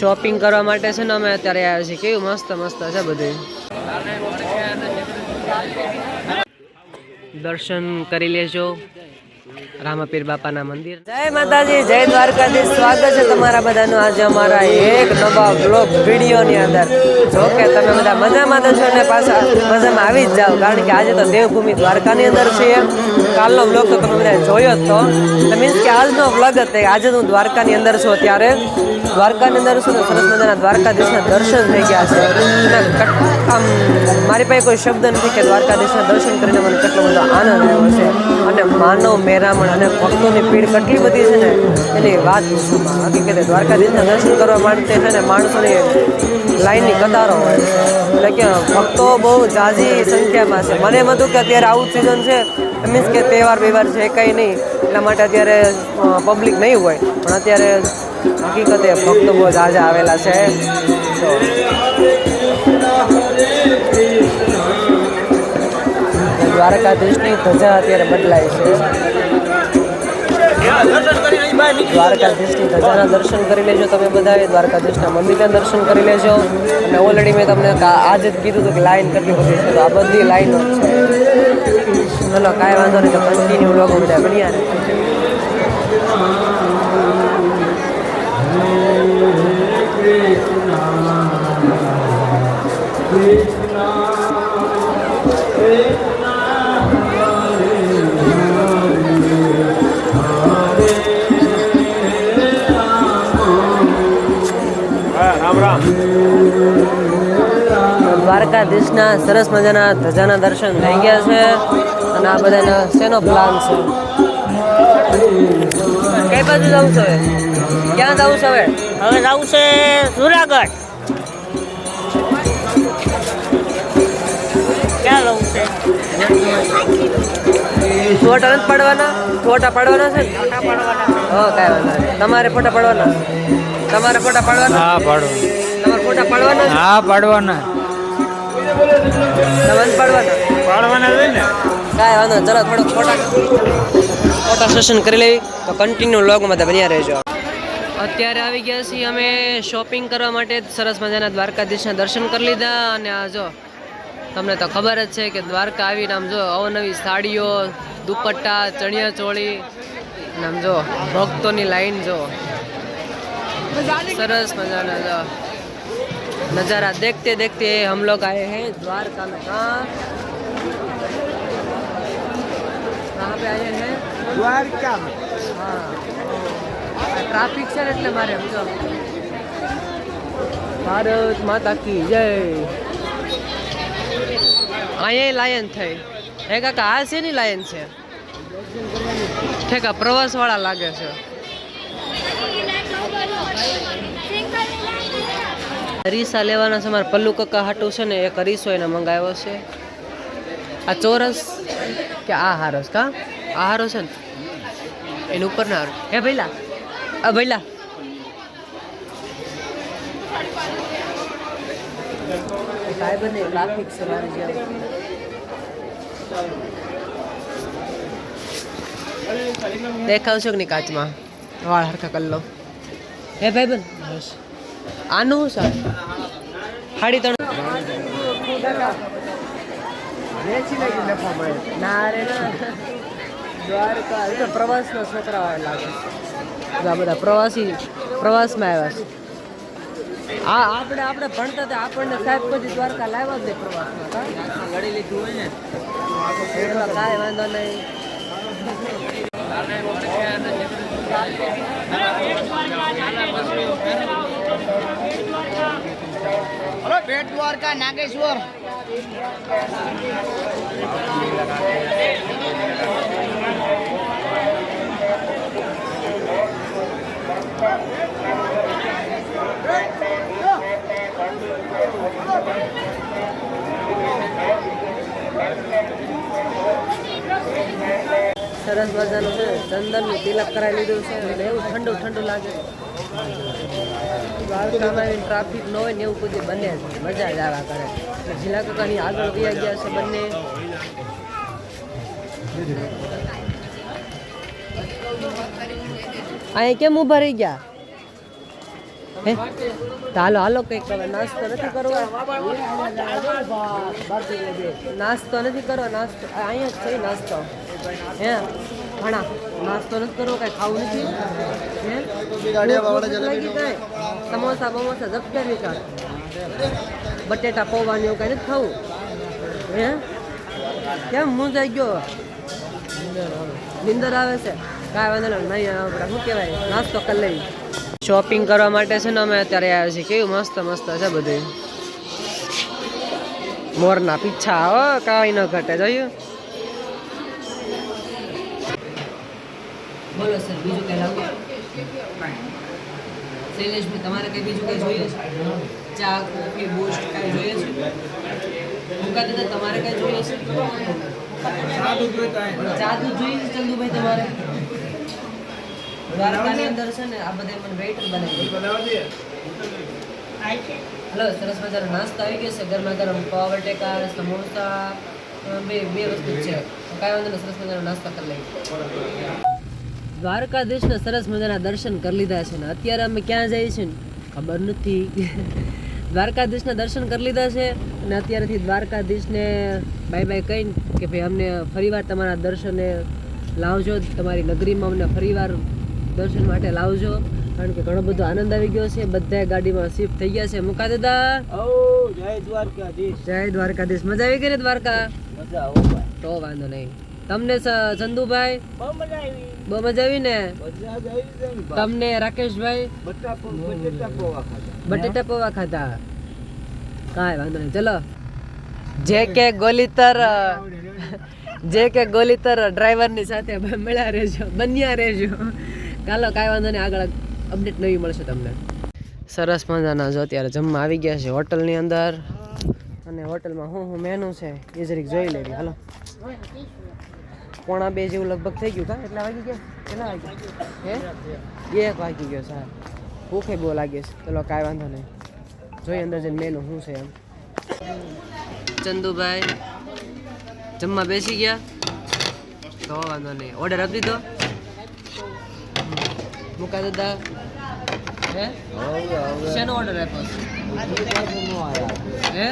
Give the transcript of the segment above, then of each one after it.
Shopping કરવા માટે છે ને અમે અત્યારે આવ્યા છીએ. કેવું મસ્ત મસ્ત છે બધું. દર્શન કરી લેજો રામાપીર બાપાના મંદિર. જય માતાજી, જય દ્વારકાધીશ. સ્વાગત છે તમારા બધાનું આજે અમારા એક નવા બ્લોગ વિડીયોની અંદર. જો કે તમે બધા મજામાં છો ને પાછા મજામાં આવી જ જાઓ, કારણ કે આજે તો દેવભૂમિ દ્વારકાની અંદર છીએ. કાલનો બ્લોગ તો તમે બધા જોયો જ તો મીન્સ કે આજનો બ્લોગ જ આજે હું દ્વારકાની અંદર છું. ત્યારે દ્વારકાની અંદર છું ને સરસ મજાના દ્વારકાધીશના દર્શન થઈ ગયા છે. અને આમ મારી પાસે કોઈ શબ્દ નથી કે દ્વારકાધીશના દર્શન કરીને મને કેટલો બધો આનંદ આવ્યો છે. અને માનવ મેરામણ અને ભક્તોની ભીડ કેટલી બધી છે ને એની વાત પૂછવામાં. હકીકતે દ્વારકાધીશના દર્શન કરવા માટે છે ને માણસોની લાઈનની કતારો હોય છે. એટલે કે ભક્તો બહુ ઝાઝી સંખ્યામાં છે. મને એમ હતું કે અત્યારે આવું જ સિઝન છે, મીન્સ કે તહેવાર બહેવાર છે કંઈ નહીં, એટલા માટે અત્યારે પબ્લિક નહીં હોય. પણ અત્યારે હકીકતે ભક્તો બહુ ઝાઝા આવેલા છે. તો દ્વારકાધીશની ધજા અત્યારે બદલાય છે. દ્વારકાધીશની ધજાના દર્શન કરી લેજો તમે બધાએ. દ્વારકાધીશના મંદિરના દર્શન કરી લેજો. અને ઓલરેડી મેં તમને આજે જ કીધું હતું કે લાઈન કેટલી બધી છે, તો આ બધી લાઈનો જ છે. ચલો કાંઈ વાંધો નહીં, તો કન્ટિન્યુ લોકો બધા બન્યા રહે. દ્વારકાધીશના સરસ મજાના ધજાના દર્શન થઈ ગયા છે. અને આ બધાનો શેનો પ્લાન છે? કઈ બાજુ જવું છે? ક્યાં જવું છે? હવે જવું છે જુનાગઢ. ક્યાં જવું છે? ફોટા નથી પાડવાના? ફોટા પાડવાના છે ને? હા કાંઈ વાંધો નહીં. તમારે ફોટા પાડવાના? તમારે ફોટા પાડવાના? હા પાડો. તમારે ફોટા પાડવાના? હા પાડવાના. તમે પાડવાના? પાડવાના છે ને. કાંઈ વાંધો નહીં. ચલો થોડોક ફોટા સેશન કરી લેવી. તો કન્ટિન્યુ વ્લોગમાં તો બન્યા રહેજો. અત્યારે આવી ગયા છીએ અમે શોપિંગ કરવા માટે. સરસ મજાના દ્વારકાધીશના દર્શન કરી લીધા. અને આ જો તમને તો ખબર જ છે કે દ્વારકા આવીને આમ જો અવનવી સાડીઓ, દુપટ્ટા, ચણિયા ચોળી, આમ જો ભક્તોની લાઈન જો સરસ મજાના જો नज़ारा देखते देखते हम लोग आए हैं द्वारका में. कहाँ पे आए हैं? દ્વારકા. हाँ ट्रैफिक છે એટલે મારે સમજો. ભારત માતા કી જય. અહીંયા લાયન થઈ હે કાકા? આ શેની લાયન છે? ઠેકા પ્રવાસ વાળા લાગે છે. અરીસા લેવાના છે મારા પલ્લુ કાકા હાટું છે ને. એક અરીસો એને મંગાવ્યો છે. આ ચોરસ કે આ હારસ? કા આ હારો છે ને એની ઉપર ના હારો. હે ભૈલા, આ ભૈલા કાંઈ બને ટ્રાફિક છે મારી જેમ. દેખાવ છો કે નહીં કાચમાં? વાળ હરખા કરી લો. હે ભાઈ બન આનું સર 3.5 ના રે ના. દ્વારકા એ તો પ્રવાસના છોકરા લાગે છે. આ બધા પ્રવાસમાં આવ્યા છે. આપણે ભણતા હતા આપણને સાહેબ પછી દ્વારકા લાવ્યા જ નહીં પ્રવાસમાં. લડી લીધું હોય ને કાંઈ વાંધો નહીં. બેટ દ્વારકા નાગેશ્વર. સરસ મજાનું છે. ચંદનનું તિલક કરાવી લીધું છે. એવું ઠંડુ ઠંડુ લાગે. દ્વારકામાં ટ્રાફિક ન હોય ને એવું બધું બને છે. મજા જ આવ્યા કરે. જિલ્લા કાકાની આગળ વયા ગયા છે બંને. અહીંયા કેમ ઊભા રહી ગયા? હે તો હાલો હાલો કંઈક હવે નાસ્તો નથી કરવો નાસ્તો નથી કરવો નાસ્તો અહીંયા જ છે નાસ્તો હે ઘણા નાસ્તો નથી કરવો કાંઈ ખાવું નથી હે ભૂખ લાગી કાંઈ સમોસા બમોસા જપકે વિચાર બટેટા પૌવાની એવું કાંઈ નથી ખાવું હે કેમ મૂંઝાઈ ગયો નીંદર આવે છે કાંઈ વાંધો નહીં આપણે શું કહેવાય નાસ્તો કરી લઈ શોપિંગ કરવા માટે છે ને અમે અત્યારે આવ્યા છીએ કેવું મસ્ત મસ્ત છે બધું મોરના પીછા હો કાંઈ ન ઘટે જોયું બોલો સર બીજું કઈ લાવું શૈલેષભાઈ તમારે કઈ બીજું કઈ જોઈએ છે ચા કોફી બૂસ્ટ કઈ જોઈએ છે મુકા દાદા તમારે કઈ જોઈએ છે ચા દૂધ જોઈએ છે ચંદુભાઈ તમારે દ્વારકાની અંદર છે ને આ બધા મને વેઇટર બનાવી હલો સરસ મજાનો નાસ્તો આવી ગયો છે ગરમા ગરમ પાવ બટેકા સમોસા બે વસ્તુ છે કાંઈ વાંધો નહીં સરસ મજાનો નાસ્તો કરી લઈએ દ્વારકાધીશના સરસ મજાના દર્શન કરી લીધા છે ને અત્યારે અમે ક્યાં જઈએ છીએ ને ખબર નથી દ્વારકાધીશના દર્શન કરી લીધા છે અને અત્યારેથી દ્વારકાધીશને બાય બાય કહીને કે ભાઈ અમને ફરીવાર તમારા દર્શને લાવજો તમારી નગરીમાં અમને ફરીવાર દર્શન માટે લાવજો કારણ કે ઘણો બધો આનંદ આવી ગયો છે બધા ગાડીમાં શિફ્ટ થઈ ગયા છે મુકા દાદા જય દ્વારકાધીશ જય દ્વારકાધીશ મજા આવી ગઈ ને દ્વારકા મજા આવો તો વાંધો નહીં તમને ચંદુભાઈ બહુ મજા આવી બહુ મજા આવી ને મજા જ આવી જાય ને. તમને રાકેશભાઈ બટેટા પૌવા ખાધા. બટેટા પૌવા ખાધા કાંઈ વાંધો નહીં ચલો જે કે ગોલીતર ડ્રાઈવરની સાથે મળ્યા રહેજો બન્યા રહેજો ચાલો કાંઈ વાંધો નહીં આગળ અપડેટ નવી મળશે તમને સરસ મજાના જો અત્યારે જમવા આવી ગયા છે હોટલની અંદર અને હોટલમાં હું મેનુ છે એ જરીક જોઈ લેવી હાલો 1:45 જેવું લગભગ થઈ ગયું કા એટલા વાગી ગયા કેટલા વાગ્યા હે 1 વાગી ગયો સાહેબ ભૂખે બહુ લાગે છે ચલો કાંઈ વાંધો નહીં જોઈ અંદર જઈને મેનુ શું છે એમ ચંદુભાઈ જમવા બેસી ગયા તો વાંધો નહીં ઓર્ડર આપી દીધો મુકા દાદા હે શેનો ઓર્ડર આપ્યો હે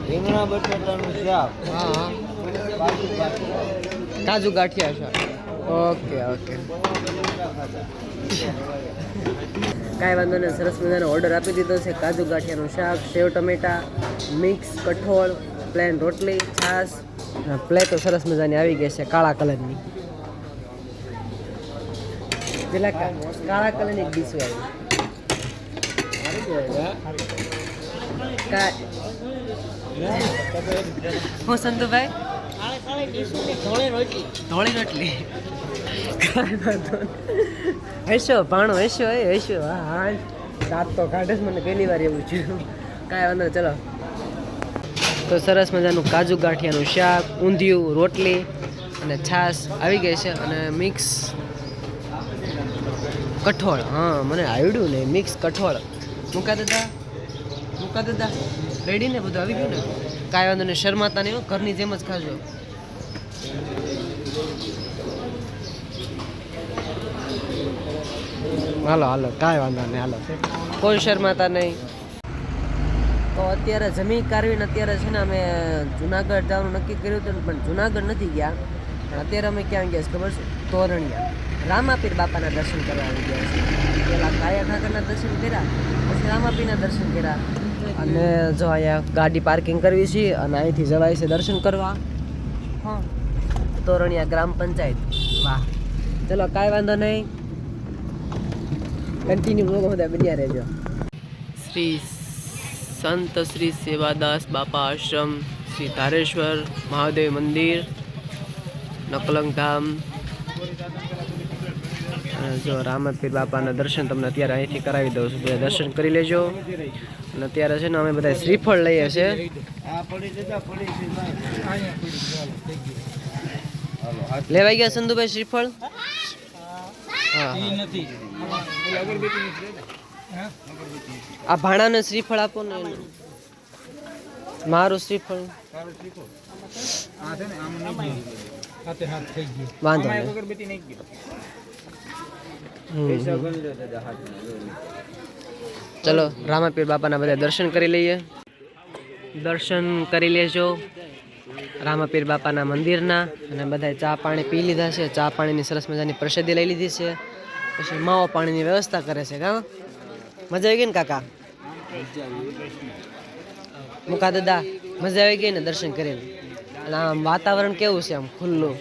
રીંગણા બટાટાનું શાક હા કાજુ ગાંઠિયા છે ઓકે કાંઈ વાંધો નહીં સરસ મજાનો ઓર્ડર આપી દીધો છે કાજુ ગાંઠિયાનું શાક સેવ ટમેટા મિક્સ કઠોળ પ્લેન રોટલી છાશ પ્લેટો સરસ મજાની આવી ગઈ છે કાળા કલરની પેલા કાળા કલરની ડીશ આવી હું સંતુભાઈ ધોળી રોટલી હશો ભાણો હશો હશો હા દાંત તો કાઢે મને પહેલી વાર એવું છે કાંઈ વાંધો ચલો તો સરસ મજાનું કાજુ ગાંઠિયાનું શાક ઊંધિયું રોટલી અને છાશ આવી ગઈ છે અને મિક્સ કઠોળ હા મને આવડ્યું ને મિક્સ કઠોળ મુકા દાદા રેડી ને બધું આવી ગયું ને કાંઈ વાંધો નહીં શરમાતા નહીં ઘરની જેમ જ ખાજો હાલો કાંઈ વાંધો નહીં હાલો કોઈ શરમાતા નહીં તો અત્યારે જમી કારવીને અત્યારે છે ને અમે જુનાગઢ જવાનું નક્કી કર્યું હતું પણ જુનાગઢ નથી ગયા પણ અત્યારે અમે ક્યાં ગયા છે ખબર છે તોરણિયા રામાપીર બાપાના દર્શન કરવા આવી ગયા છે પહેલાં કાયા ઠાકરના દર્શન કર્યા પછી રામાપીરના દર્શન કર્યા અને જો અહીંયા ગાડી પાર્કિંગ કરવી છે અને અહીંથી જવાય છે દર્શન કરવા હા તોરણિયા ગ્રામ પંચાયત વાહ ચલો કાંઈ વાંધો નહીં કન્ટિન્યુ લોકો બધા બન્યા રહેજો શ્રી સંત શ્રી સેવાદાસ બાપા આશ્રમ શ્રી ધારેશ્વર મહાદેવ મંદિર નકલંગ ધામ જો રામપીર બાપાના દર્શન તમને અત્યારે અહીંથી કરાવી દઉં છું બધા દર્શન કરી લેજો અને અત્યારે છે ને અમે બધા શ્રીફળ લઈએ છીએ લેવાઈ ગયા સંધુભાઈ શ્રીફળ હા આ ભાણાને શ્રીફળ આપો ને મારું શ્રીફળ વાંધો નહીં પૈસા ગણી લો દાદા હાથમાં જોઈ. ચલો રામાપીર બાપાના બધા દર્શન કરી લઈએ. દર્શન કરી લેજો રામાપીર બાપાના મંદિરના. અને બધા ચા પાણી પી લીધા છે. ચા પાણીની સરસ મજાની પ્રસાદી લઈ લીધી છે. પછી માવો પાણીની વ્યવસ્થા કરે છે. કા મજા આવી ગઈ ને કાકા? મુકા દાદા મજા આવી ગઈ ને દર્શન કરીને? અને આમ વાતાવરણ કેવું છે આમ ખુલ્લું?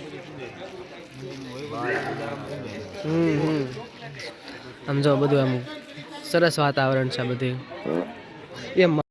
આમ જો બધું આમ સરસ વાતાવરણ છે બધું એમ.